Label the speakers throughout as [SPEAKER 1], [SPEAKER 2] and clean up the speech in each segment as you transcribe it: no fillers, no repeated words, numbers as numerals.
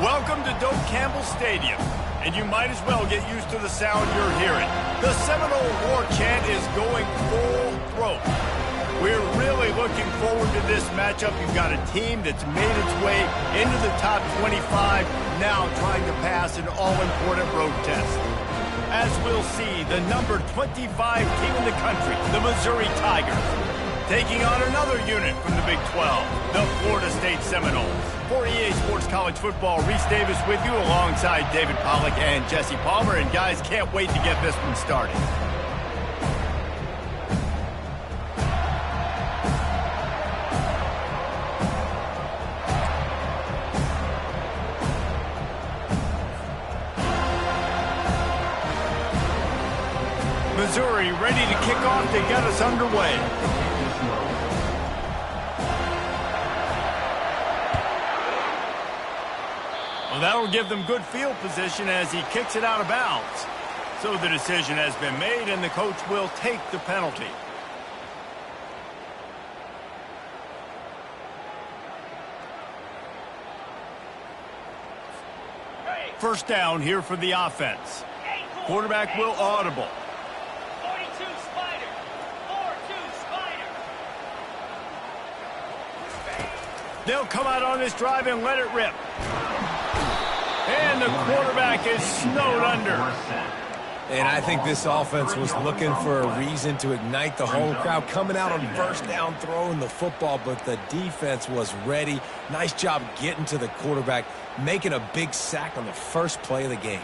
[SPEAKER 1] Welcome to Doak Campbell Stadium, and you might as well get used to the sound you're hearing. The Seminole war chant is going full throat. We're really looking forward to this matchup. You've got a team that's made its way into the top 25, now trying to pass an all-important road test. As we'll see, the number 25 team in the country, the Missouri Tigers, taking on another unit from the Big 12, the Florida State Seminoles. For EA Sports College Football, Reese Davis with you alongside David Pollack and Jesse Palmer. And guys, can't wait to get this one started. Missouri ready to kick off to get us underway. Well, that'll give them good field position as he kicks it out of bounds. So the decision has been made, and the coach will take the penalty. First down here for the offense. Quarterback will audible.
[SPEAKER 2] 42 Spider. 4-2 Spider.
[SPEAKER 1] They'll come out on this drive and let it rip. And the quarterback is snowed under.
[SPEAKER 3] And I think this offense was looking for a reason to ignite the home crowd, coming out on first down, throwing the football, but the defense was ready. Nice job getting to the quarterback, making a big sack on the first play of the game.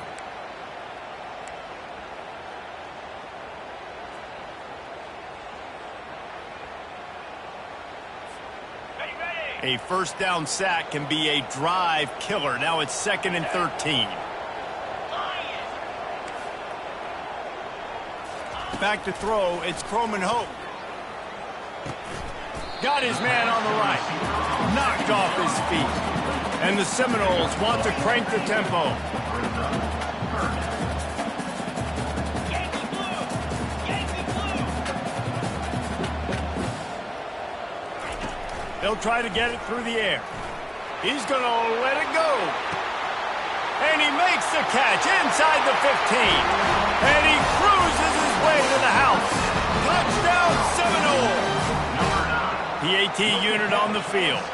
[SPEAKER 1] A first down sack can be a drive killer. Now it's 2nd and 13. Back to throw, it's Croman Hoke. Got his man on the right. Knocked off his feet. And the Seminoles want to crank the tempo. They'll try to get it through the air. He's going to let it go. And he makes the catch inside the 15. And he cruises his way to the house. Touchdown, Seminole. The AT unit on the field.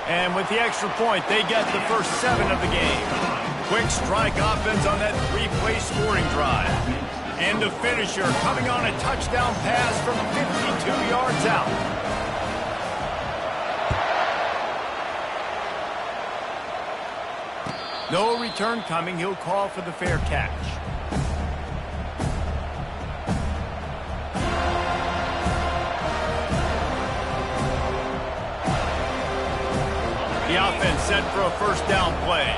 [SPEAKER 1] And with the extra point, they get the first 7 of the game. Quick strike offense on that 3-play scoring drive. And the finisher coming on a touchdown pass from 52 yards out. No return coming. He'll call for the fair catch. The offense set for a first down play.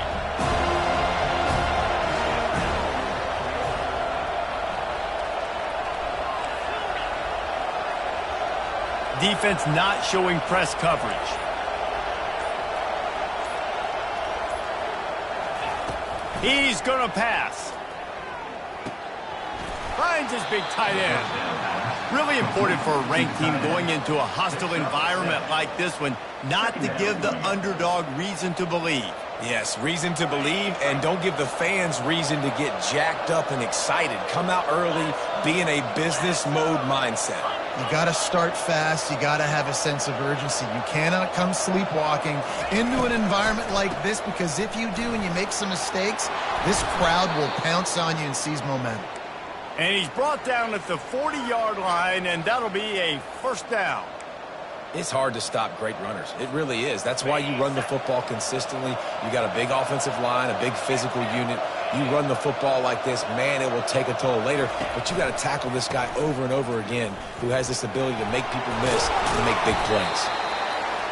[SPEAKER 1] Defense not showing press coverage. He's going to pass. Finds his big tight end. Really important for a ranked team going into a hostile environment like this one, not to give the underdog reason to believe.
[SPEAKER 3] Yes, reason to believe, and don't give the fans reason to get jacked up and excited. Come out early, be in a business mode mindset.
[SPEAKER 4] You got to start fast. You got to have a sense of urgency. You cannot come sleepwalking into an environment like this, because if you do and you make some mistakes, this crowd will pounce on you and seize momentum.
[SPEAKER 1] And he's brought down at the 40-yard line, and that'll be a first down.
[SPEAKER 3] It's hard to stop great runners. It really is. That's why you run the football consistently. You got a big offensive line, a big physical unit. You run the football like this, man, it will take a toll later. But you got to tackle this guy over and over again, who has this ability to make people miss and make big plays.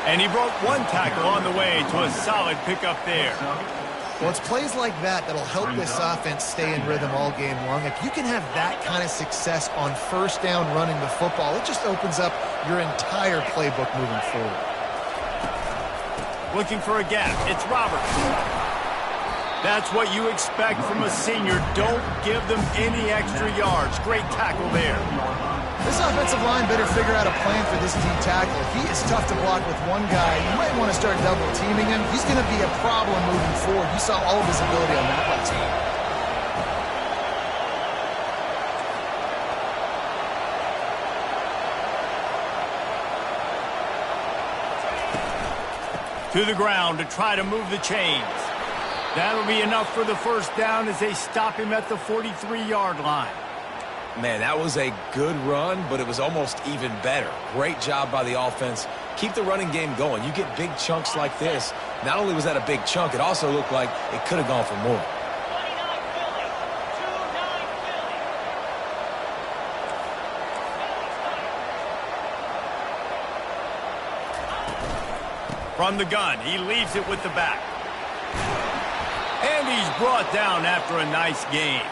[SPEAKER 1] And he broke one tackle on the way to a solid pickup there.
[SPEAKER 4] Well, it's plays like that that'll help this offense stay in rhythm all game long. If you can have that kind of success on first down running the football, it just opens up your entire playbook moving forward.
[SPEAKER 1] Looking for a gap. It's Roberts. That's what you expect from a senior. Don't give them any extra yards. Great tackle there.
[SPEAKER 4] This offensive line better figure out a plan for this D tackle. He is tough to block with one guy. You might want to start double teaming him. He's going to be a problem moving forward. You saw all of his ability on that last game.
[SPEAKER 1] To the ground to try to move the chains. That'll be enough for the first down as they stop him at the 43-yard line.
[SPEAKER 3] Man, that was a good run, but it was almost even better. Great job by the offense. Keep the running game going. You get big chunks like this. Not only was that a big chunk, it also looked like it could have gone for more.
[SPEAKER 2] 29 Philly. 2-9 Philly.
[SPEAKER 1] From the gun, he leaves it with the back. And he's brought down after a nice gain.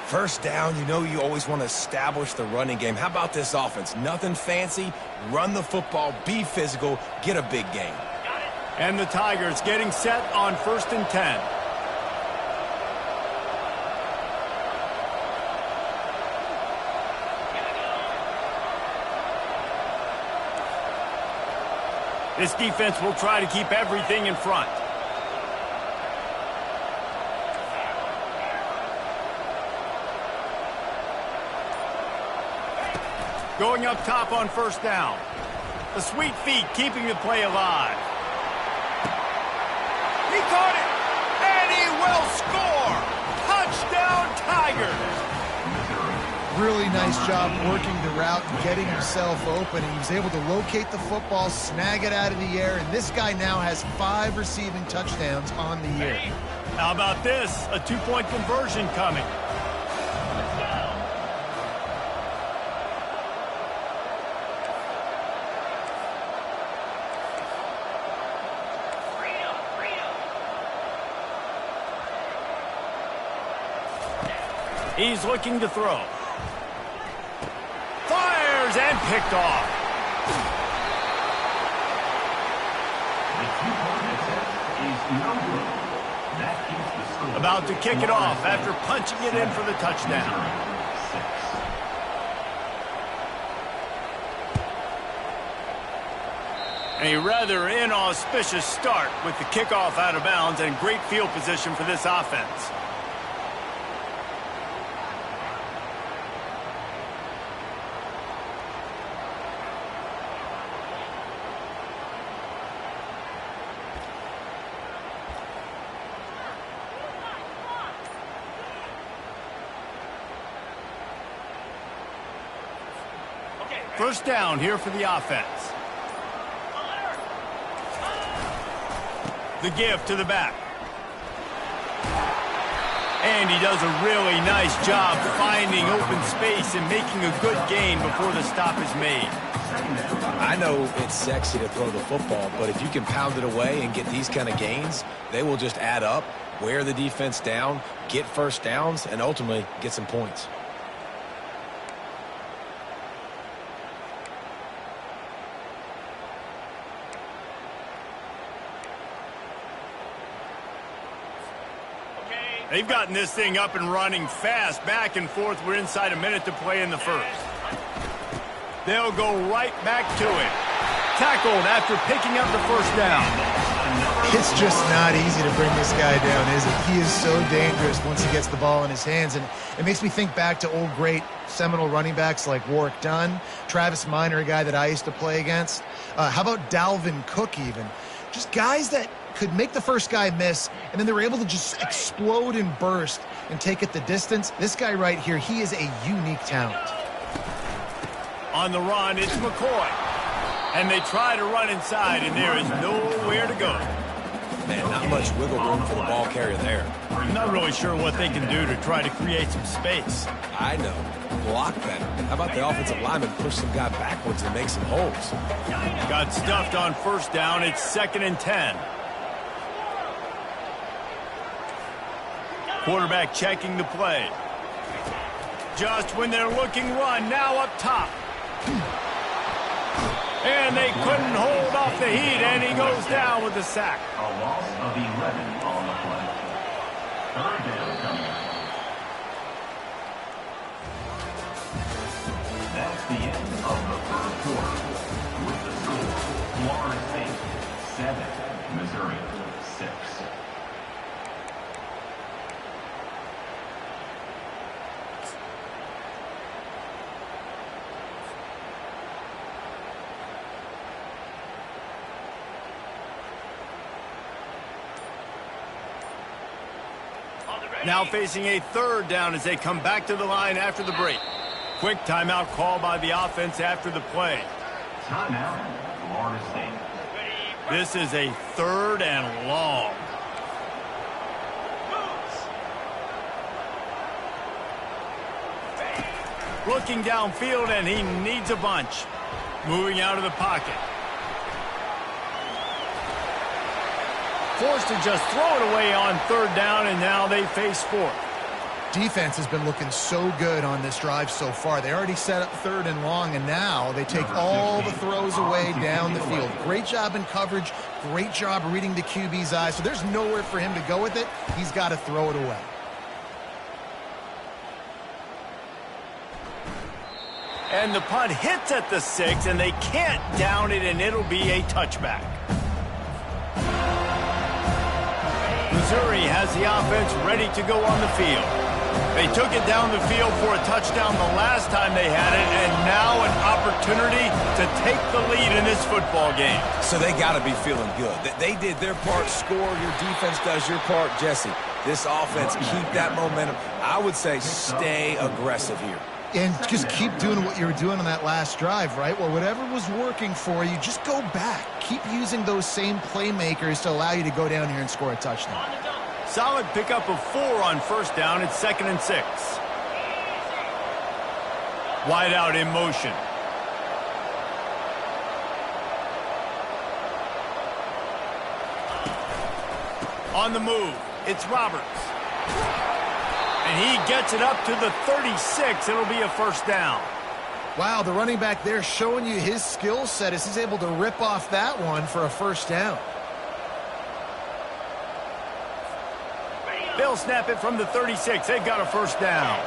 [SPEAKER 3] First down, you know you always want to establish the running game. How about this offense? Nothing fancy. Run the football, be physical, get a big gain.
[SPEAKER 1] And the Tigers getting set on 1st and 10. This defense will try to keep everything in front. Going up top on 1st down. The sweet feet keeping the play alive. He caught it, and he will score. Touchdown, Tigers.
[SPEAKER 4] Really nice job working the route and getting himself open. And he was able to locate the football, snag it out of the air, and this guy now has 5 receiving touchdowns on the year.
[SPEAKER 1] How about this? A 2-point conversion coming. He's looking to throw. Fires and picked off. About to kick it off after punching it in for the touchdown. A rather inauspicious start with the kickoff out of bounds and great field position for this offense. First down here for the offense. The give to the back. And he does a really nice job finding open space and making a good gain before the stop is made.
[SPEAKER 3] I know it's sexy to throw the football, but if you can pound it away and get these kind of gains, they will just add up, wear the defense down, get first downs, and ultimately get some points.
[SPEAKER 1] They've gotten this thing up and running fast, back and forth. We're inside a minute to play in the first. They'll go right back to it. Tackled after picking up the first down.
[SPEAKER 4] It's just not easy to bring this guy down, is it? He is so dangerous once he gets the ball in his hands. And it makes me think back to old great Seminole running backs like Warwick Dunn, Travis Minor, a guy that I used to play against. How about Dalvin Cook even? Just guys that could make the first guy miss, and then they were able to just explode and burst and take it the distance. This guy right here, he is a unique talent.
[SPEAKER 1] On the run, it's McCoy. And they try to run inside, and there is nowhere to go.
[SPEAKER 3] Man, not much wiggle room for the ball carrier there.
[SPEAKER 1] I'm not really sure what they can do to try to create some space.
[SPEAKER 3] I know. Block better. How about the offensive lineman push some guy backwards and make some holes?
[SPEAKER 1] Got stuffed on first down. It's 2nd and 10. Quarterback checking the play. Just when they're looking run, now up top. And they couldn't hold off the heat, and he goes down with the sack.
[SPEAKER 5] A loss of 11 on the play. Third down coming. That's the end of the third quarter. With the score, Florida State 7, Missouri 6.
[SPEAKER 1] Now facing a third down as they come back to the line after the break. Quick timeout call by the offense after the play.
[SPEAKER 5] Timeout, Florida State.
[SPEAKER 1] This is a third and long. Looking downfield, and he needs a bunch. Moving out of the pocket. Forced to just throw it away on third down, and now they face fourth.
[SPEAKER 4] Defense has been looking so good on this drive so far. They already set up third and long, and now they take all the throws away down the field. Great job in coverage. Great job reading the QB's eyes. So there's nowhere for him to go with it. He's got to throw it away.
[SPEAKER 1] And the punt hits at the 6, and they can't down it, and it'll be a touchback. Missouri has the offense ready to go on the field. They took it down the field for a touchdown the last time they had it, and now an opportunity to take the lead in this football game.
[SPEAKER 3] So they got to be feeling good. They did their part, score. Your defense does your part, Jesse. This offense, keep that momentum. I would say stay aggressive here.
[SPEAKER 4] And just keep doing what you were doing on that last drive, right? Well, whatever was working for you, just go back. Keep using those same playmakers to allow you to go down here and score a touchdown.
[SPEAKER 1] Solid pickup of 4 on first down. It's 2nd and 6. Wide out in motion. On the move, it's Roberts. And he gets it up to the 36. It'll be a first down.
[SPEAKER 4] Wow, the running back there showing you his skill set as he's able to rip off that one for a first down.
[SPEAKER 1] They'll snap it from the 36. They've got a first down.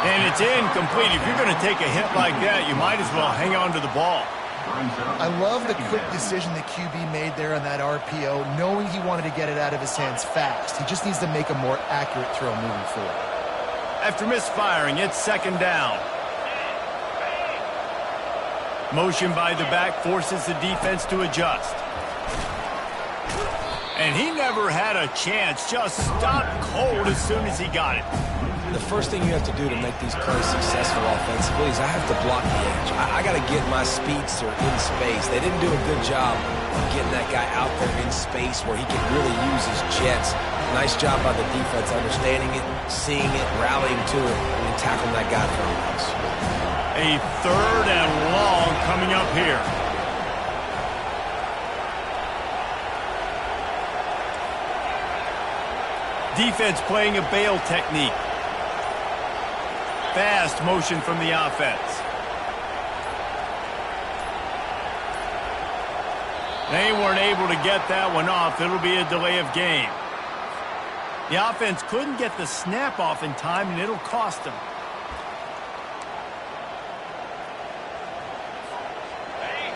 [SPEAKER 1] And it's incomplete. If you're going to take a hit like that, you might as well hang on to the ball.
[SPEAKER 4] I love the quick decision the QB made there on that RPO, knowing he wanted to get it out of his hands fast. He just needs to make a more accurate throw moving forward.
[SPEAKER 1] After misfiring, it's 2nd down. Motion by the back forces the defense to adjust. And he never had a chance. Just stopped cold as soon as he got it.
[SPEAKER 3] The first thing you have to do to make these plays successful offensively is I have to block the edge. I got to get my speedster in space. They didn't do a good job of getting that guy out there in space where he can really use his jets. Nice job by the defense understanding it, seeing it, rallying to it, and tackling that guy from us.
[SPEAKER 1] A 3rd and long coming up here. Defense playing a bail technique. Fast motion from the offense. They weren't able to get that one off. It'll be a delay of game. The offense couldn't get the snap off in time, and it'll cost them.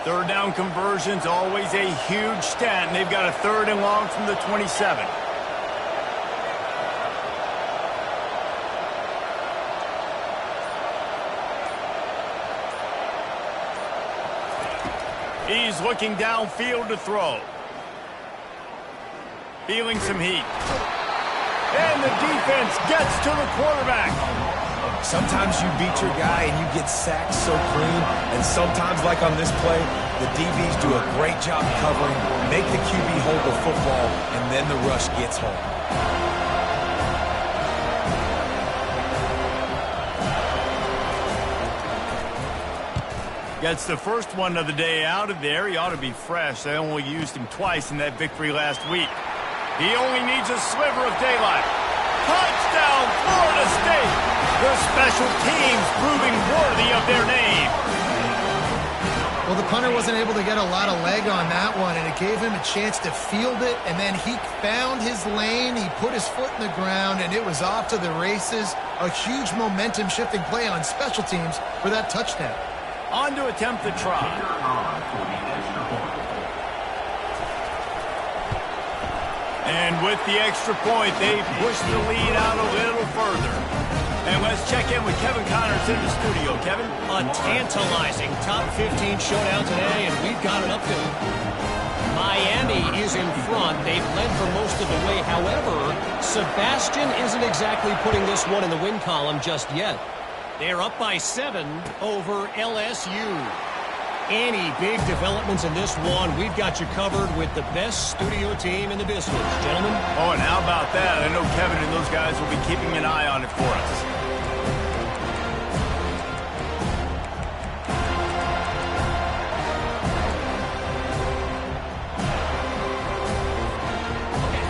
[SPEAKER 1] Third down conversions, always a huge stat, and they've got a 3rd and long from the 27. He's looking downfield to throw. Feeling some heat. And the defense gets to the quarterback.
[SPEAKER 3] Sometimes you beat your guy and you get sacked so clean, and sometimes, like on this play, the DBs do a great job covering, make the QB hold the football, and then the rush gets home.
[SPEAKER 1] Gets the first one of the day out of there. He ought to be fresh. They only used him twice in that victory last week. He only needs a sliver of daylight. Touchdown, Florida State! The special teams proving worthy of their name.
[SPEAKER 4] Well, the punter wasn't able to get a lot of leg on that one, and it gave him a chance to field it, and then he found his lane, he put his foot in the ground, and it was off to the races. A huge momentum-shifting play on special teams for that touchdown.
[SPEAKER 1] On to attempt the try. And with the extra point, they push the lead out a little further. And let's check in with Kevin Connors in the studio. Kevin?
[SPEAKER 6] A tantalizing top 15 showdown today, and we've got an update. Miami is in front. They've led for most of the way. However, Sebastian isn't exactly putting this one in the win column just yet. They're up by 7 over LSU. Any big developments in this one, we've got you covered with the best studio team in the business. Gentlemen?
[SPEAKER 1] Oh, and how about that? I know Kevin and those guys will be keeping an eye on it for us.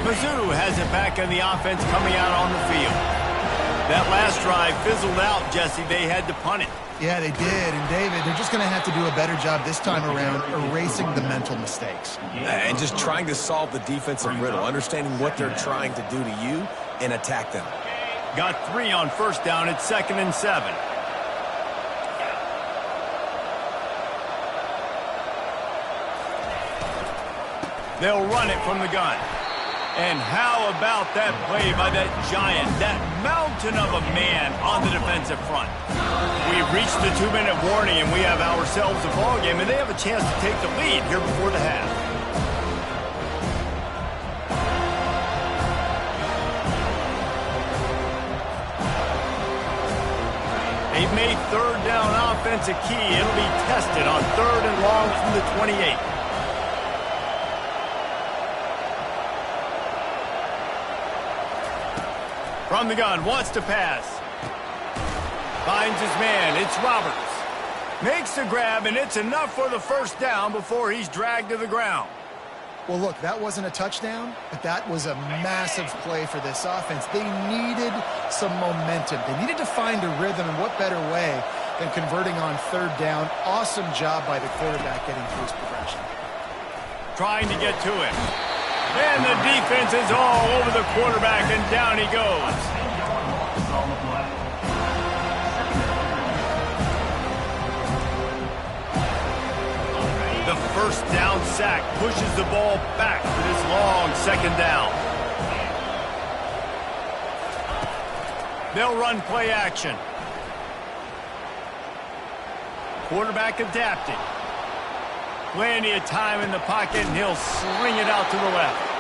[SPEAKER 1] Mizzou has it back on the offense coming out on the field. That last drive fizzled out, Jesse. They had to punt it.
[SPEAKER 4] Yeah, they did. And, David, they're just going to have to do a better job this time around erasing the mental mistakes.
[SPEAKER 3] And just trying to solve the defensive riddle, understanding what they're trying to do to you and attack them.
[SPEAKER 1] Got 3 on first down. It's 2nd and 7. They'll run it from the gun. And how about that play by that giant, that mountain of a man on the defensive front? We've reached the 2-minute warning, and we have ourselves a ball game, and they have a chance to take the lead here before the half. They've made 3rd down offense a key. It'll be tested on 3rd and long from the 28. From the gun, wants to pass. Finds his man, it's Roberts. Makes the grab, and it's enough for the first down before he's dragged to the ground.
[SPEAKER 4] Well, look, that wasn't a touchdown, but that was a massive play for this offense. They needed some momentum. They needed to find a rhythm, and what better way than converting on 3rd down. Awesome job by the quarterback getting through his progression.
[SPEAKER 1] Trying to get to him. And the defense is all over the quarterback, and down he goes. The first down sack pushes the ball back for this long 2nd down. They'll run play action. Quarterback adapting. Plenty of time in the pocket, and he'll sling it out to the left.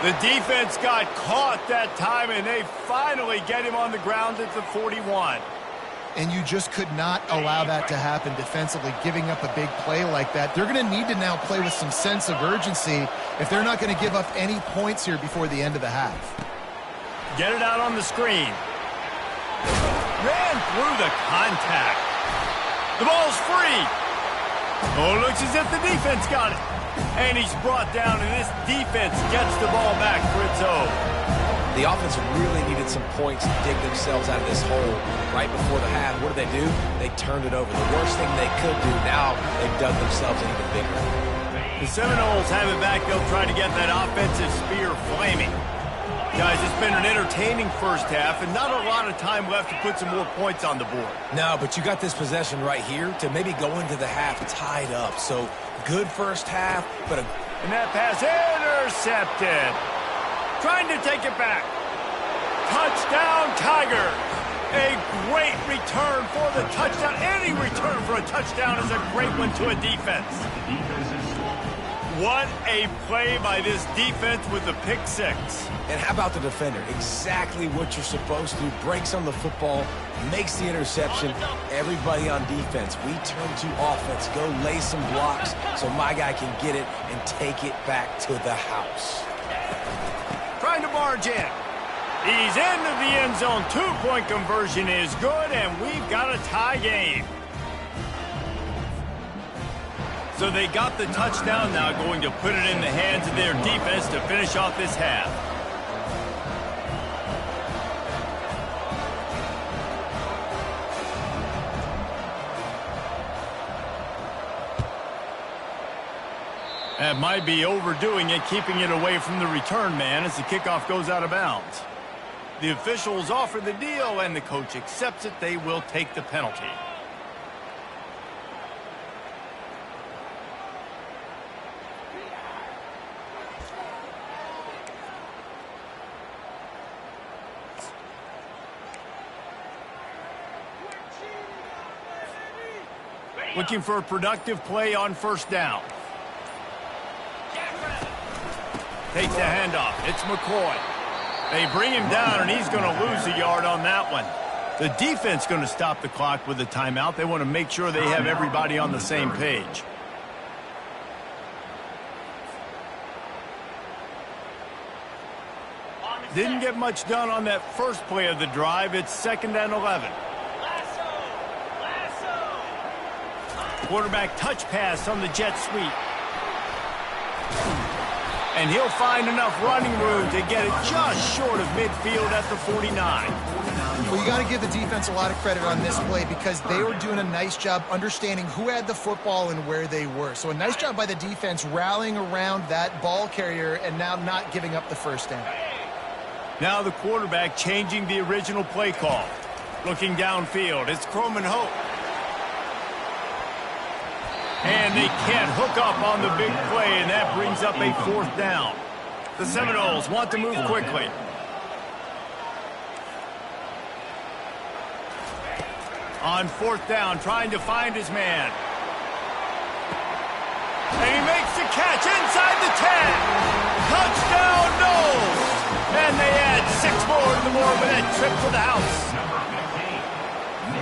[SPEAKER 1] The defense got caught that time, and they finally get him on the ground at the 41.
[SPEAKER 4] And you just could not allow that to happen defensively, giving up a big play like that. They're going to need to now play with some sense of urgency if they're not going to give up any points here before the end of the half.
[SPEAKER 1] Get it out on the screen. Ran through the contact. The ball's free. Oh, looks as if the defense got it. And he's brought down, and this defense gets the ball back for its own.
[SPEAKER 3] The offense really needed some points to dig themselves out of this hole right before the half. What did they do? They turned it over. The worst thing they could do, now they've dug themselves in even bigger.
[SPEAKER 1] The Seminoles have it back. They'll try to get that offensive spear flaming. Guys, it's been an entertaining first half, and not a lot of time left to put some more points on the board.
[SPEAKER 3] No, but you got this possession right here to maybe go into the half tied up. So, good first half, but
[SPEAKER 1] And that pass intercepted. Trying to take it back. Touchdown, Tiger. A great return for the touchdown. Any return for a touchdown is a great one to a defense. What a play by this defense with the pick 6.
[SPEAKER 3] And how about the defender? Exactly what you're supposed to do. Breaks on the football, makes the interception. Everybody on defense, we turn to offense. Go lay some blocks so my guy can get it and take it back to the house.
[SPEAKER 1] Trying to barge in. He's into the end zone. 2-point conversion is good, and we've got a tie game. So they got the touchdown, now going to put it in the hands of their defense to finish off this half. That might be overdoing it, keeping it away from the return man as the kickoff goes out of bounds. The officials offer the deal, and the coach accepts it. They will take the penalty. Looking for a productive play on first down. Takes the handoff. It's McCoy. They bring him down, and he's going to lose a yard on that one. The defense going to stop the clock with a timeout. They want to make sure they have everybody on the same page. Didn't get much done on that first play of the drive. It's 2nd and 11. Quarterback touch pass on the jet sweep. And he'll find enough running room to get it just short of midfield at the 49.
[SPEAKER 4] Well, you got to give the defense a lot of credit on this play because they were doing a nice job understanding who had the football and where they were. So a nice job by the defense rallying around that ball carrier and now not giving up the first down.
[SPEAKER 1] Now the quarterback changing the original play call. Looking downfield, it's Croman Hope. And they can't hook up on the big play, and that brings up a 4th down. The Seminoles want to move quickly. On 4th down, trying to find his man. And he makes the catch inside the 10. Touchdown, Noles! And they add 6 more to the board with that trip to the house.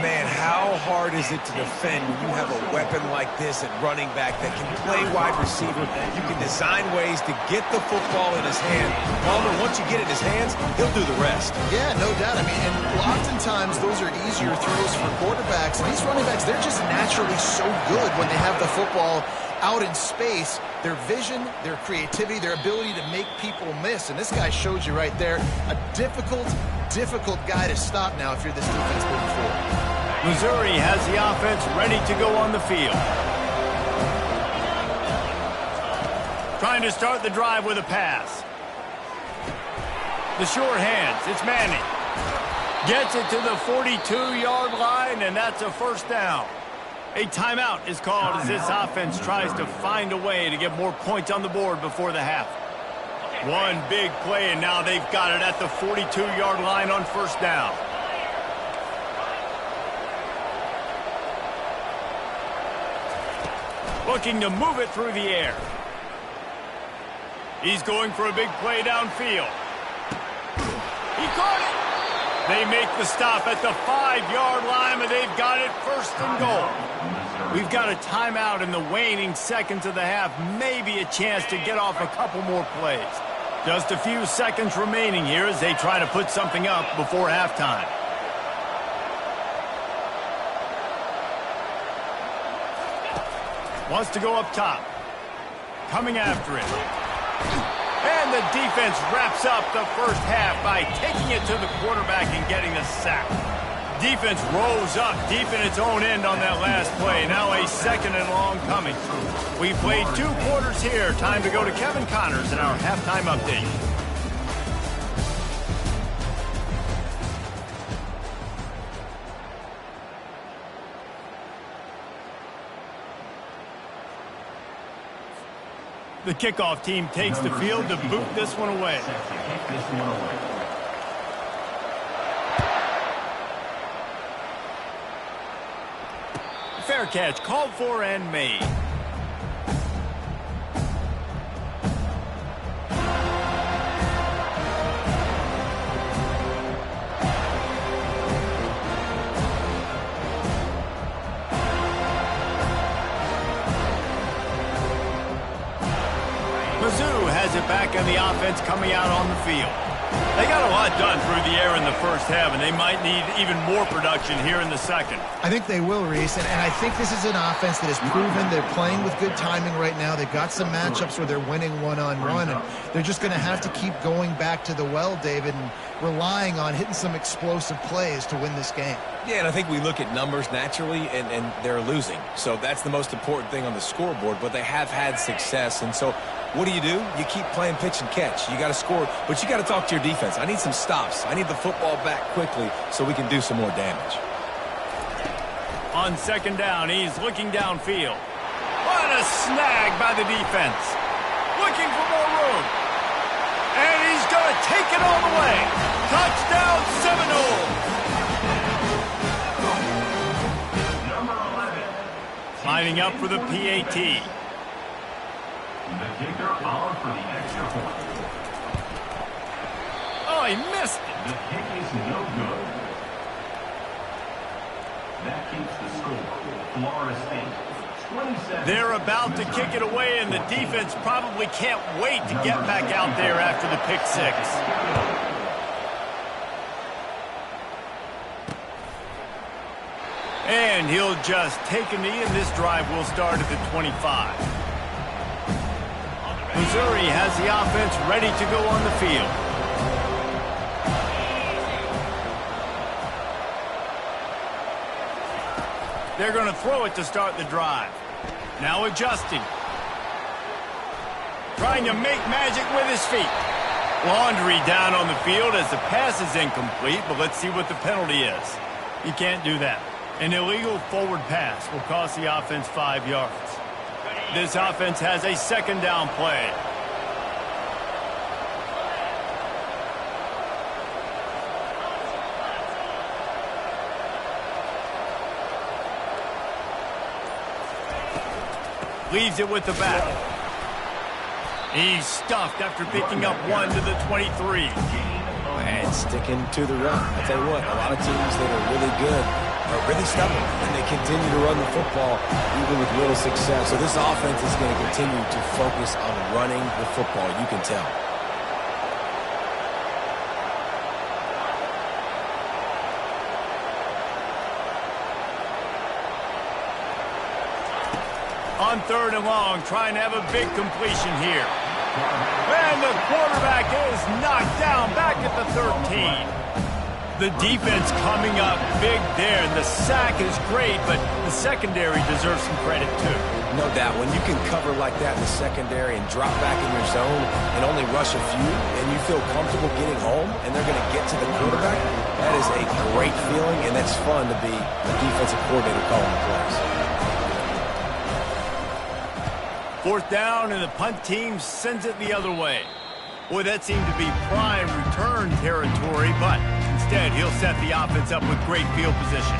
[SPEAKER 3] Man, how hard is it to defend when you have a weapon like this at running back that can play wide receiver? You can design ways to get the football in his hand. Palmer, once you get it in his hands, he'll do the rest.
[SPEAKER 4] Yeah, no doubt. I mean, and oftentimes those are easier throws for quarterbacks. And these running backs, they're just naturally so good when they have the football out in space. Their vision, their creativity, their ability to make people miss. And this guy showed you right there, a difficult guy to stop now if you're this defense moving forward.
[SPEAKER 1] Missouri has the offense ready to go on the field. Trying to start the drive with a pass. The short hands, it's Manning. Gets it to the 42-yard line, and that's a 1st down. A timeout is called as this offense tries to find a way to get more points on the board before the half. One big play, and now they've got it at the 42-yard line on 1st down. Looking to move it through the air. He's going for a big play downfield. He caught it. They make the stop at the 5-yard line, but they've got it 1st and goal. We've got a timeout in the waning seconds of the half. Maybe a chance to get off a couple more plays. Just a few seconds remaining here as they try to put something up before halftime. Wants to go up top. Coming after it. And the defense wraps up the first half by taking it to the quarterback and getting the sack. Defense rose up deep in its own end on that last play. Now a 2nd and long coming. We played 2 quarters here. Time to go to Kevin Connors in our halftime update. The kickoff team takes the field to boot this one away. Fair catch called for and made. Mizzou has it back in the offense coming out on the field. They got a lot done through the air in the first half, and they might need even more production here in the second.
[SPEAKER 4] I think they will, Reese, and I think this is an offense that has proven they're playing with good timing right now. They've got some matchups where they're winning one-on-one, and they're just going to have to keep going back to the well, David, and relying on hitting some explosive plays to win this game.
[SPEAKER 3] Yeah, and I think we look at numbers naturally, and they're losing. So that's the most important thing on the scoreboard, but they have had success. And so what do? You keep playing pitch and catch. You got to score, but you got to talk to your defense. I need some stops. I need the football back quickly so we can do some more damage.
[SPEAKER 1] On second down, he's looking downfield. What a snag by the defense. Looking for more room. And he's going to take it all the way. Touchdown Seminoles. Lining up for the PAT.
[SPEAKER 5] The kicker on for the extra point.
[SPEAKER 1] Oh, he missed it.
[SPEAKER 5] The kick is no good. That keeps the score. Florida State, 27.
[SPEAKER 1] They're about to kick it away, and the defense probably can't wait to get back out there after the pick six. And he'll just take a knee, and this drive will start at the 25. Missouri has the offense ready to go on the field. They're going to throw it to start the drive. Now adjusting. Trying to make magic with his feet. Laundry down on the field as the pass is incomplete, but let's see what the penalty is. You can't do that. An illegal forward pass will cost the offense 5 yards. This offense has a second down play. Leaves it with the back. He's stuffed after picking up one to the 23.
[SPEAKER 3] And sticking to the run. I tell you what, a lot of teams that are really good are really stubborn, and they continue to run the football even with little success. So this offense is going to continue to focus on running the football. You can tell.
[SPEAKER 1] On third and long, trying to have a big completion here. And the quarterback is knocked down back at the 13. The defense coming up big there, and the sack is great, but the secondary deserves some credit too.
[SPEAKER 3] No doubt. When you can cover like that in the secondary and drop back in your zone and only rush a few, and you feel comfortable getting home, and they're going to get to the quarterback, that is a great feeling, and that's fun to be a defensive coordinator calling the plays.
[SPEAKER 1] Fourth down, and the punt team sends it the other way. Boy, that seemed to be prime return territory, but instead he'll set the offense up with great field position.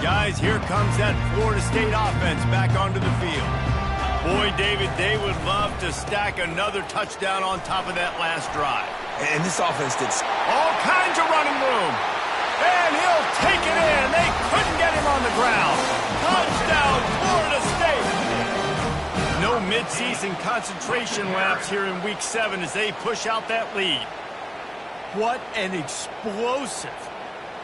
[SPEAKER 1] Guys, here comes that Florida State offense back onto the field. Boy, David, they would love to stack another touchdown on top of that last drive.
[SPEAKER 3] And this offense did
[SPEAKER 1] all kinds of running room. And he'll take it in. They couldn't get him on the ground. Touchdown, Florida State. No midseason concentration laps here in Week 7 as they push out that lead. What an explosive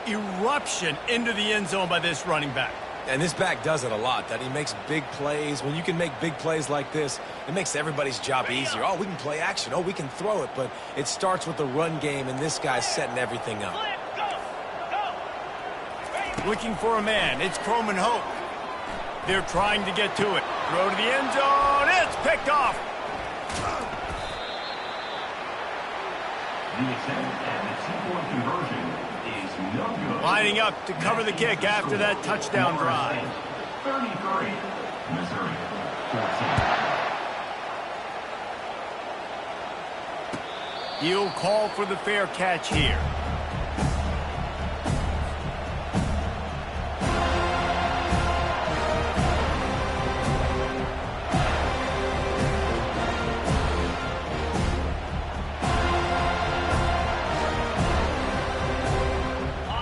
[SPEAKER 1] eruption into the end zone by this running back.
[SPEAKER 3] And this back does it a lot, that he makes big plays. When you can make big plays like this, it makes everybody's job easier. Oh, we can play action. Oh, we can throw it. But it starts with the run game, and this guy's setting everything up.
[SPEAKER 1] Looking for a man. It's Croman Hope. They're trying to get to it. Throw to the end zone. It's picked off.
[SPEAKER 5] The attempt at the two-point conversion is no good.
[SPEAKER 1] Lining up to cover the kick after that touchdown drive.
[SPEAKER 5] 33, Missouri, 14.
[SPEAKER 1] He'll call for the fair catch here.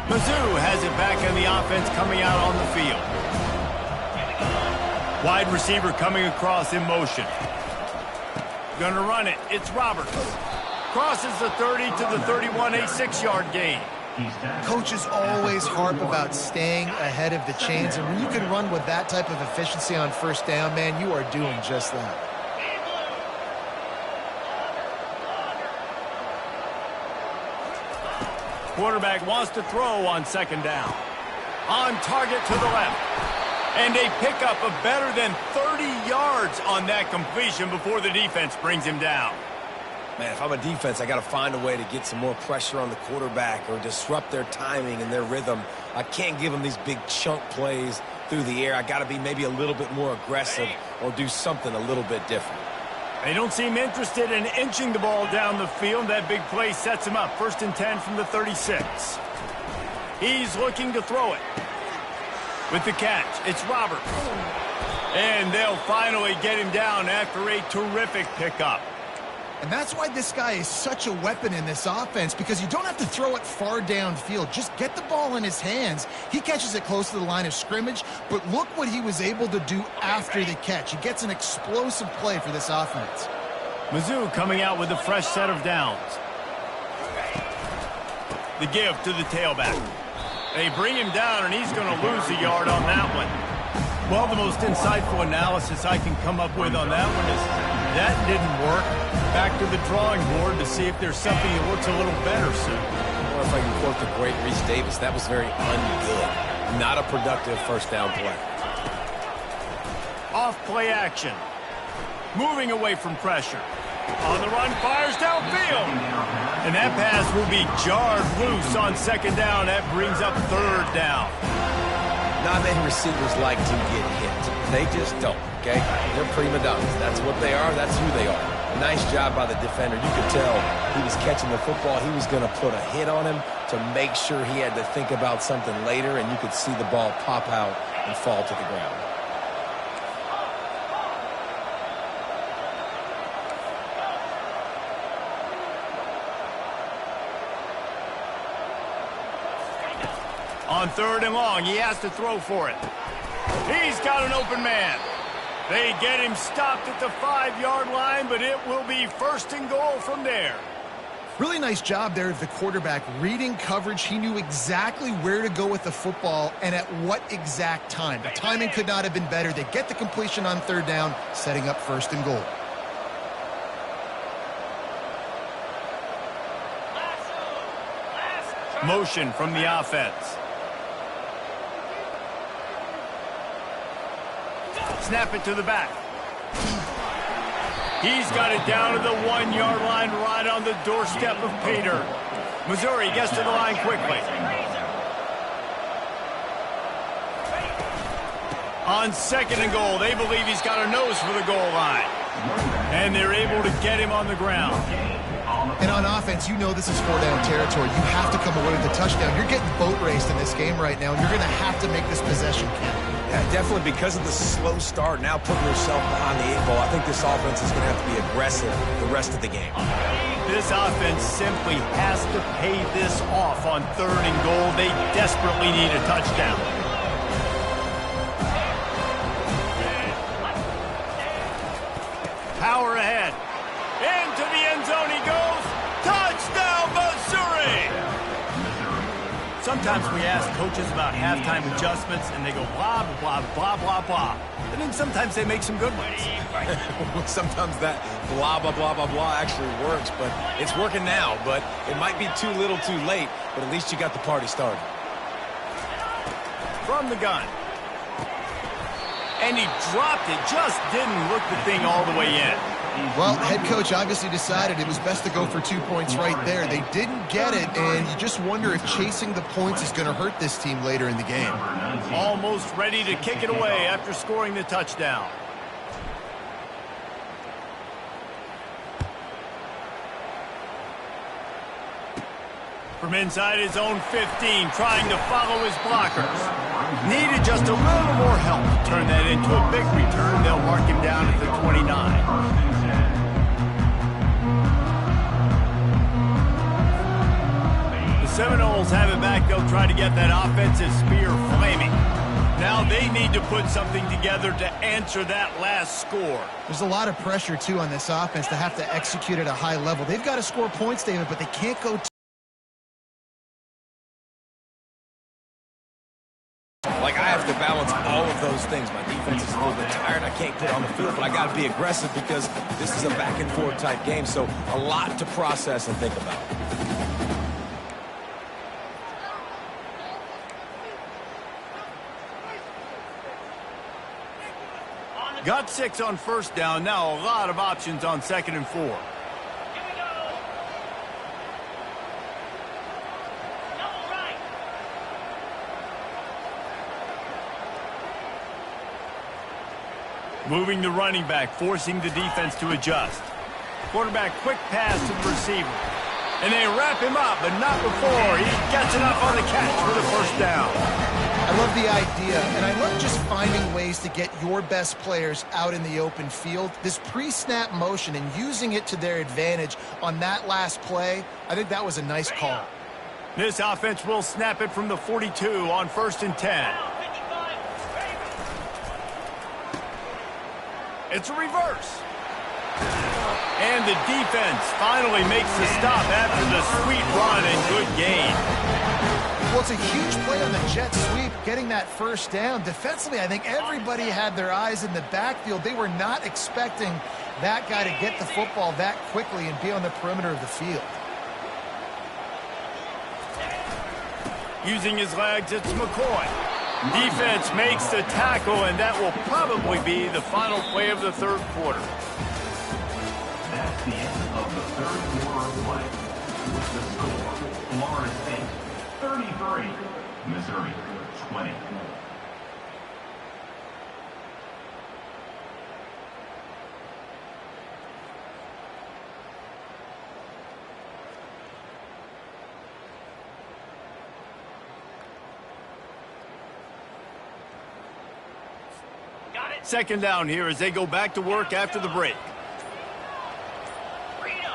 [SPEAKER 1] Mizzou has it back in the offense coming out on the field. Wide receiver coming across in motion. Gonna run it. It's Roberts. Crosses the 30 to the 31, a 6-yard gain.
[SPEAKER 4] Coaches always harp about staying ahead of the chains, and when you can run with that type of efficiency on first down, man, you are doing just that.
[SPEAKER 1] Quarterback wants to throw on second down. On target to the left. And a pickup of better than 30 yards on that completion before the defense brings him down.
[SPEAKER 3] Man, if I'm a defense, I got to find a way to get some more pressure on the quarterback or disrupt their timing and their rhythm. I can't give them these big chunk plays through the air. I got to be maybe a little bit more aggressive or do something a little bit different.
[SPEAKER 1] They don't seem interested in inching the ball down the field. That big play sets him up. 1st and 10 from the 36. He's looking to throw it. With the catch, it's Roberts. And they'll finally get him down after a terrific pickup.
[SPEAKER 4] And that's why this guy is such a weapon in this offense, because you don't have to throw it far downfield. Just get the ball in his hands. He catches it close to the line of scrimmage, but look what he was able to do after the catch. He gets an explosive play for this offense.
[SPEAKER 1] Mizzou coming out with a fresh set of downs. The give to the tailback. They bring him down, and he's going to lose a yard on that one. Well, the most insightful analysis I can come up with on that one is that didn't work. Back to the drawing board to see if there's something that works a little better soon.
[SPEAKER 3] Or if I can quote the great Reese Davis, that was very ungood. Not a productive first down play.
[SPEAKER 1] Off play action. Moving away from pressure. On the run, fires downfield. And that pass will be jarred loose on second down. That brings up 3rd down.
[SPEAKER 3] Not many receivers like to get hit. They just don't, okay? They're prima donnas. That's what they are. That's who they are. Nice job by the defender. You could tell he was catching the football. He was going to put a hit on him to make sure he had to think about something later, and you could see the ball pop out and fall to the ground.
[SPEAKER 1] On 3rd and long, he has to throw for it. He's got an open man. They get him stopped at the 5-yard line, but it will be 1st and goal from there.
[SPEAKER 4] Really nice job there of the quarterback reading coverage. He knew exactly where to go with the football and at what exact time. The timing could not have been better. They get the completion on 3rd down, setting up 1st and goal.
[SPEAKER 1] Motion from the offense. Snap it to the back. He's got it down to the 1-yard line right on the doorstep of Peter. Missouri gets to the line quickly. On 2nd and goal, they believe he's got a nose for the goal line. And they're able to get him on the ground.
[SPEAKER 4] And on offense, you know this is 4-down territory. You have to come away with a touchdown. You're getting boat raced in this game right now, and you're going to have to make this possession count.
[SPEAKER 3] Yeah, definitely because of the slow start, now putting yourself behind the 8 ball. I think this offense is going to have to be aggressive the rest of the game.
[SPEAKER 1] This offense simply has to pay this off on 3rd and goal. They desperately need a touchdown. Power ahead. Into the end zone he goes. Touchdown, Missouri! Sometimes we ask coaches about halftime adjustments, and they go blah, blah, blah, blah, blah. And then sometimes they make some good ones.
[SPEAKER 3] Sometimes that blah, blah, blah, blah, blah actually works, but it's working now. But it might be too little too late, but at least you got the party started.
[SPEAKER 1] From the gun. And he dropped it, just didn't look the thing all the way in.
[SPEAKER 4] Well, head coach obviously decided it was best to go for 2 points right there. They didn't get it, and you just wonder if chasing the points is going to hurt this team later in the game.
[SPEAKER 1] Almost ready to kick it away after scoring the touchdown. From inside his own 15, trying to follow his blockers. Needed just a little more help to turn that into a big return. They'll mark him down at the 29. The Seminoles have it back. They'll try to get that offensive spear flaming. Now they need to put something together to answer that last score.
[SPEAKER 4] There's a lot of pressure, too, on this offense to have to execute at a high level. They've got to score points, David, but they can't go
[SPEAKER 3] Like, I have to balance all of those things. My defense is a little bit tired. I can't get on the field, but I got to be aggressive because this is a back-and-forth type game, so a lot to process and think about.
[SPEAKER 1] Got 6 on first down. Now a lot of options on 2nd and 4.
[SPEAKER 2] Here we go. Double right.
[SPEAKER 1] Moving the running back, forcing the defense to adjust. Quarterback, quick pass to the receiver. And they wrap him up, but not before. He gets enough on the catch for the first down.
[SPEAKER 4] I love the idea, and I love just finding ways to get your best players out in the open field. This pre-snap motion and using it to their advantage on that last play, I think that was a nice call.
[SPEAKER 1] This offense will snap it from the 42 on 1st and 10. It's a reverse. And the defense finally makes the stop after the sweet run and good gain.
[SPEAKER 4] Well, it's a huge play on the jet sweep, getting that first down. Defensively, I think everybody had their eyes in the backfield. They were not expecting that guy to get the football that quickly and be on the perimeter of the field.
[SPEAKER 1] Using his legs, it's McCoy. Defense makes the tackle, and that will probably be the final play of the 3rd quarter.
[SPEAKER 5] That's the end of the 3rd quarter of play. With the score, Florida State 33, Missouri 20.
[SPEAKER 2] Got it.
[SPEAKER 1] 2nd down here as they go back to work after the break.
[SPEAKER 2] Freedom.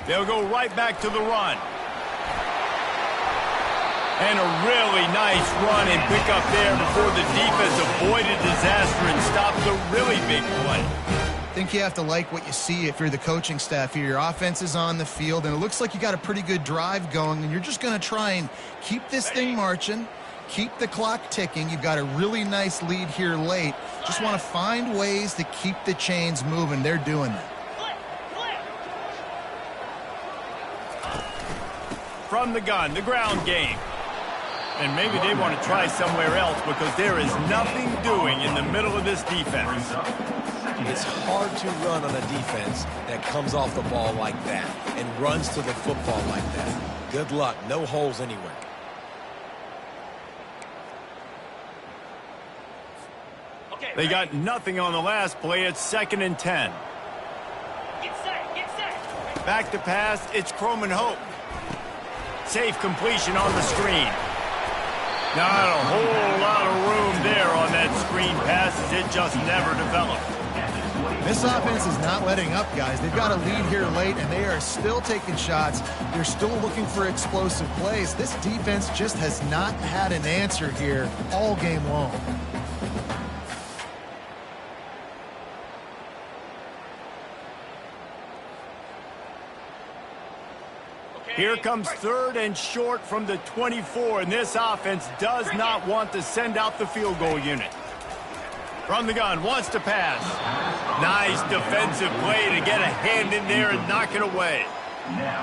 [SPEAKER 1] They'll go right back to the run. And a really nice run and pick up there before the defense avoided disaster and stopped a really big play.
[SPEAKER 4] I think you have to like what you see if you're the coaching staff here. Your offense is on the field, and it looks like you got a pretty good drive going, and you're just going to try and keep this thing marching, keep the clock ticking. You've got a really nice lead here late. Just want to find ways to keep the chains moving. They're doing that.
[SPEAKER 1] From the gun, the ground game. And maybe they want to try somewhere else because there is nothing doing in the middle of this defense.
[SPEAKER 3] It's hard to run on a defense that comes off the ball like that and runs to the football like that. Good luck. No holes anywhere.
[SPEAKER 1] They got nothing on the last play. It's 2nd and 10.
[SPEAKER 2] Get set.
[SPEAKER 1] Back to pass. It's Croman Hope. Safe completion on the screen. Not a whole lot of room there on that screen pass as it just never developed.
[SPEAKER 4] This offense is not letting up, guys. They've got a lead here late, and they are still taking shots. They're still looking for explosive plays. This defense just has not had an answer here all game long.
[SPEAKER 1] Here comes 3rd and short from the 24, and this offense does not want to send out the field goal unit. From the gun, wants to pass. Nice defensive play to get a hand in there and knock it away.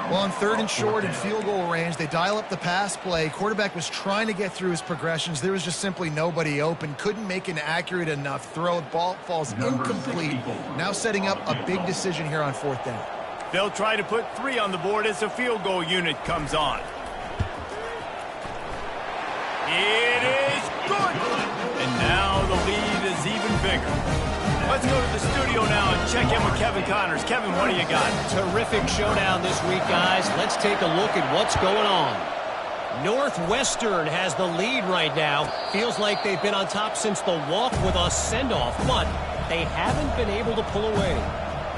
[SPEAKER 4] Well, on 3rd and short and field goal range, they dial up the pass play. Quarterback was trying to get through his progressions. There was just simply nobody open. Couldn't make an accurate enough throw. The ball falls incomplete. Now setting up a big decision here on 4th down.
[SPEAKER 1] They'll try to put 3 on the board as the field goal unit comes on. It is good. And now the lead is even bigger. Let's go to the studio now and check in with Kevin Connors. Kevin, what do you got?
[SPEAKER 6] Terrific showdown this week, guys. Let's take a look at what's going on. Northwestern has the lead right now. Feels like they've been on top since the walk with us send-off, but they haven't been able to pull away.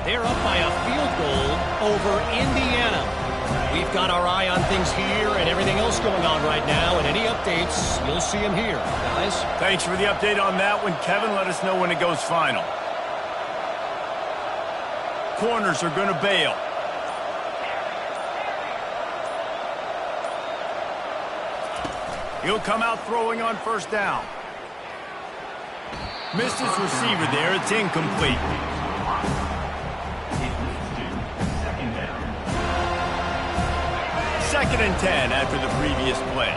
[SPEAKER 6] They're up by a field goal over Indiana. We've got our eye on things here and everything else going on right now, and any updates, you'll see them here. Guys?
[SPEAKER 1] Thanks for the update on that one, Kevin. Let us know when it goes final. Corners are going to bail. He'll come out throwing on first down. Missed his receiver there. It's incomplete. Second and 10 after the previous play.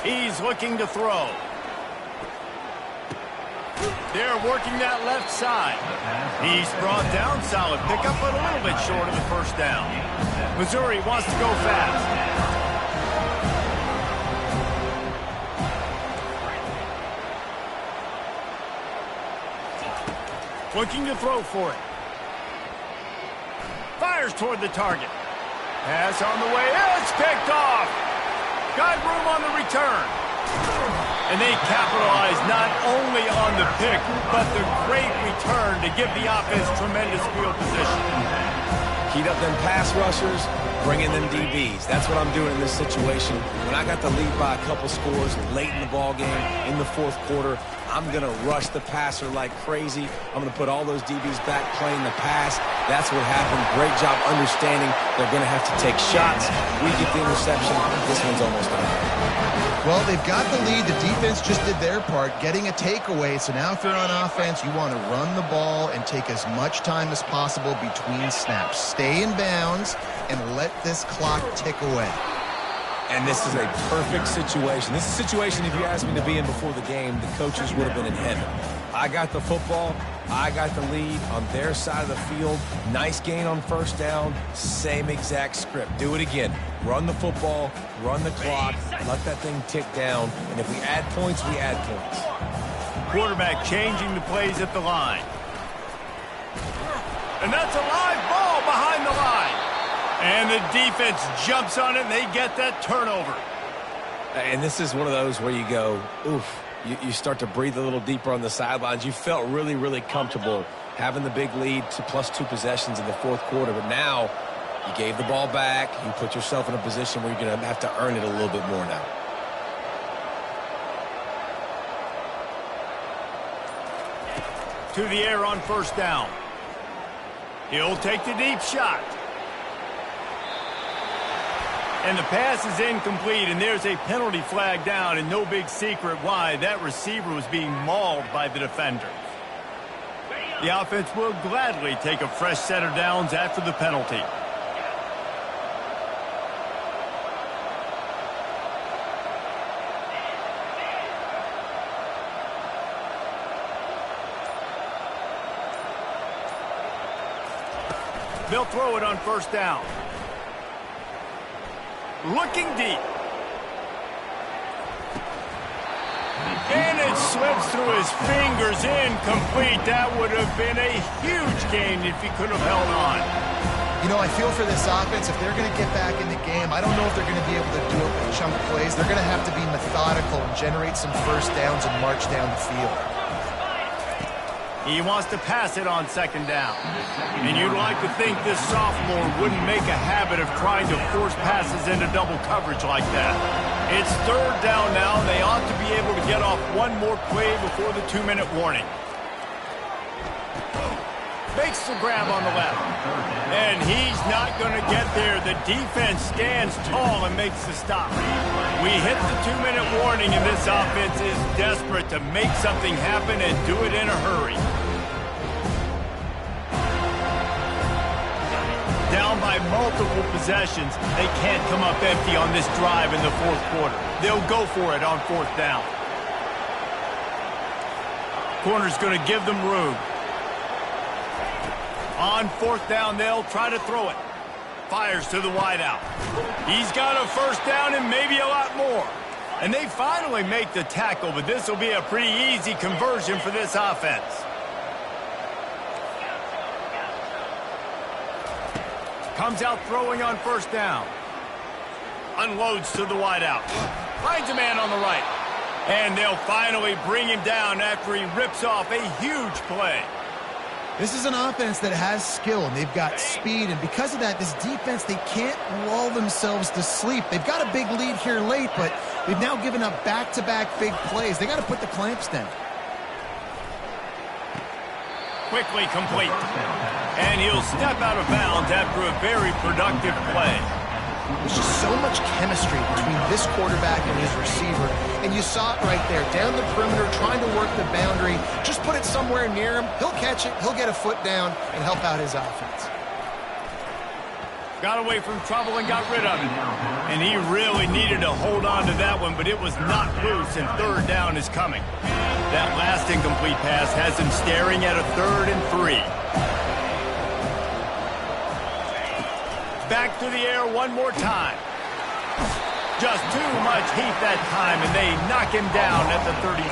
[SPEAKER 1] He's looking to throw. They're working that left side. He's brought down, solid pickup, but a little bit short of the first down. Missouri wants to go fast. Looking to throw for it. Fires toward the target. Pass on the way. It's picked off. Got room on the return. And they capitalize not only on the pick, but the great return to give the offense tremendous field position.
[SPEAKER 3] Heat up them pass rushers, bring in them DBs. That's what I'm doing in this situation. When I got the lead by a couple scores late in the ball game, in the fourth quarter, I'm going to rush the passer like crazy. I'm going to put all those DBs back playing the pass. That's what happened. Great job understanding they're going to have to take shots. We get the interception. This one's almost done.
[SPEAKER 4] Well, they've got the lead. The defense just did their part, getting a takeaway. So now if they're on offense, you want to run the ball and take as much time as possible between snaps. Stay in bounds and let this clock tick away.
[SPEAKER 3] And this is a perfect situation. This is a situation, if you asked me to be in before the game, the coaches would have been in heaven. I got the football. I got the lead on their side of the field. Nice gain on first down. Same exact script. Do it again. Run the football, run the clock, let that thing tick down. And if we add points, we add points.
[SPEAKER 1] Quarterback changing the plays at the line. And that's a live ball behind the line. And the defense jumps on it, and they get that turnover.
[SPEAKER 3] And this is one of those where you go, oof. You start to breathe a little deeper on the sidelines. You felt really, really comfortable having the big lead to plus 2 possessions in the fourth quarter. But now you gave the ball back. You put yourself in a position where you're going to have to earn it a little bit more now.
[SPEAKER 1] To the air on first down. He'll take the deep shot. And the pass is incomplete, and there's a penalty flag down, and no big secret why. That receiver was being mauled by the defender. The offense will gladly take a fresh set of downs after the penalty. They'll throw it on first down. Looking deep. And it slips through his fingers, incomplete. That would have been a huge gain if he could have held on.
[SPEAKER 4] You know, I feel for this offense, if they're going to get back in the game, I don't know if they're going to be able to do it with chunk plays. They're going to have to be methodical and generate some first downs and march down the field.
[SPEAKER 1] He wants to pass it on second down. And you'd like to think this sophomore wouldn't make a habit of trying to force passes into double coverage like that. It's third down now, and they ought to be able to get off one more play before the 2-minute warning. Makes the grab on the left. And he's not going to get there. The defense stands tall and makes the stop. We hit the 2-minute warning, and this offense is desperate to make something happen and do it in a hurry. Down by multiple possessions, they can't come up empty on this drive in the fourth quarter. They'll go for it on fourth down. Corner's going to give them room. On fourth down, they'll try to throw it. Fires to the wideout. He's got a first down and maybe a lot more. And they finally make the tackle, but this will be a pretty easy conversion for this offense. Comes out throwing on first down. Unloads to the wideout. Finds a man on the right. And they'll finally bring him down after he rips off a huge play.
[SPEAKER 4] This is an offense that has skill, and they've got speed, and because of that, this defense, they can't lull themselves to sleep. They've got a big lead here late, but they've now given up back-to-back big plays. They got to put the clamps down.
[SPEAKER 1] Quickly complete. And he'll step out of bounds after a very productive play.
[SPEAKER 4] There's just so much chemistry between this quarterback and his receiver, and you saw it right there, down the perimeter, trying to work the boundary. Just put it somewhere near him. He'll catch it, he'll get a foot down, and help out his offense.
[SPEAKER 1] Got away from trouble and got rid of it. And he really needed to hold on to that one, but it was not loose, and third down is coming. That last incomplete pass has him staring at a 3rd and 3. Back to the air one more time. Just too much heat that time, and they knock him down at the 31.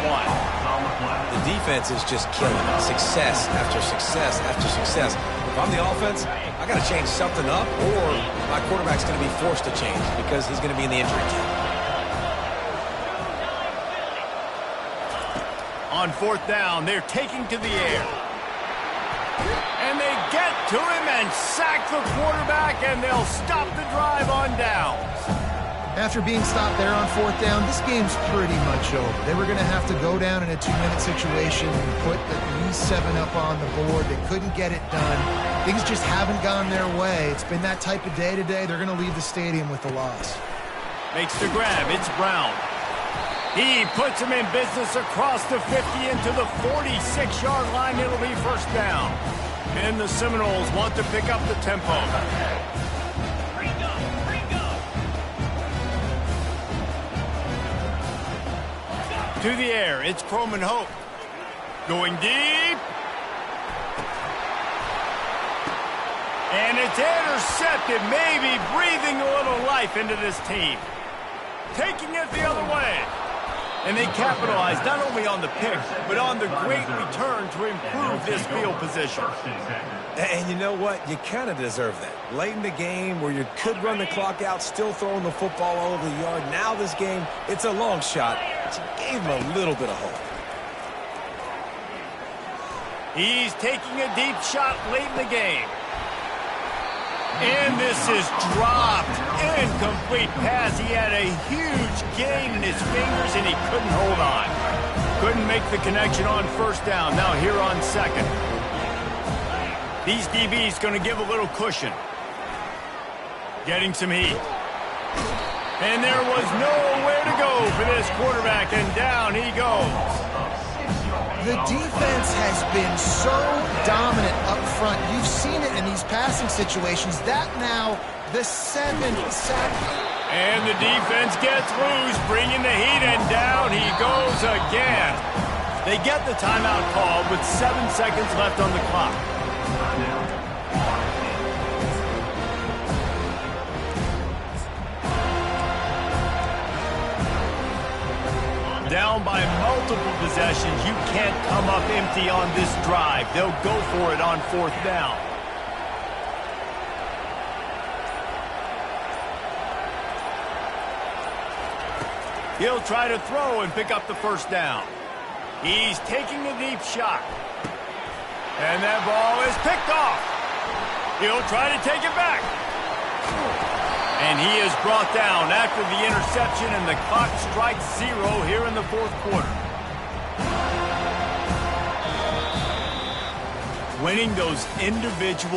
[SPEAKER 3] The defense is just killing it. Success after success after success. If I'm the offense, I got to change something up, or my quarterback's going to be forced to change because he's going to be in the injury queue.
[SPEAKER 1] On 4th down, they're taking to the air. And they get to him and sack the quarterback, and they'll stop the drive on downs.
[SPEAKER 4] After being stopped there on 4th down, this game's pretty much over. They were going to have to go down in a 2-minute situation and put at least 7 up on the board. They couldn't get it done. Things just haven't gone their way. It's been that type of day today. They're going to leave the stadium with the loss.
[SPEAKER 1] Makes the grab. It's Brown. He puts him in business across the 50 into the 46-yard line. It'll be 1st down. And the Seminoles want to pick up the tempo. To the air, it's Croman Hope. Going deep. And it's intercepted, maybe breathing a little life into this team. Taking it the other way. And they capitalized not only on the pick, but on the great return to improve this field position.
[SPEAKER 3] And you know what? You kind of deserve that. Late in the game where you could run the clock out, still throwing the football all over the yard. Now this game, it's a long shot, but you gave him a little bit of hope.
[SPEAKER 1] He's taking a deep shot late in the game. And this is dropped. Incomplete pass. He had a huge gain in his fingers, and he couldn't hold on. Couldn't make the connection on 1st down. Now here on 2nd. These DBs going to give a little cushion. Getting some heat. And there was nowhere to go for this quarterback, and down he goes.
[SPEAKER 4] The defense has been so dominant up front. You've seen it in these passing situations. That now, the 7th sack.
[SPEAKER 1] And the defense gets loose, bringing the heat, and down he goes again. They get the timeout called with 7 seconds left on the clock. Down by multiple possessions, you can't come up empty on this drive. They'll go for it on 4th down. He'll try to throw and pick up the 1st down. He's taking a deep shot. And that ball is picked off. He'll try to take it back. And he is brought down after the interception, and the clock strikes 0 here in the 4th quarter. Winning those individual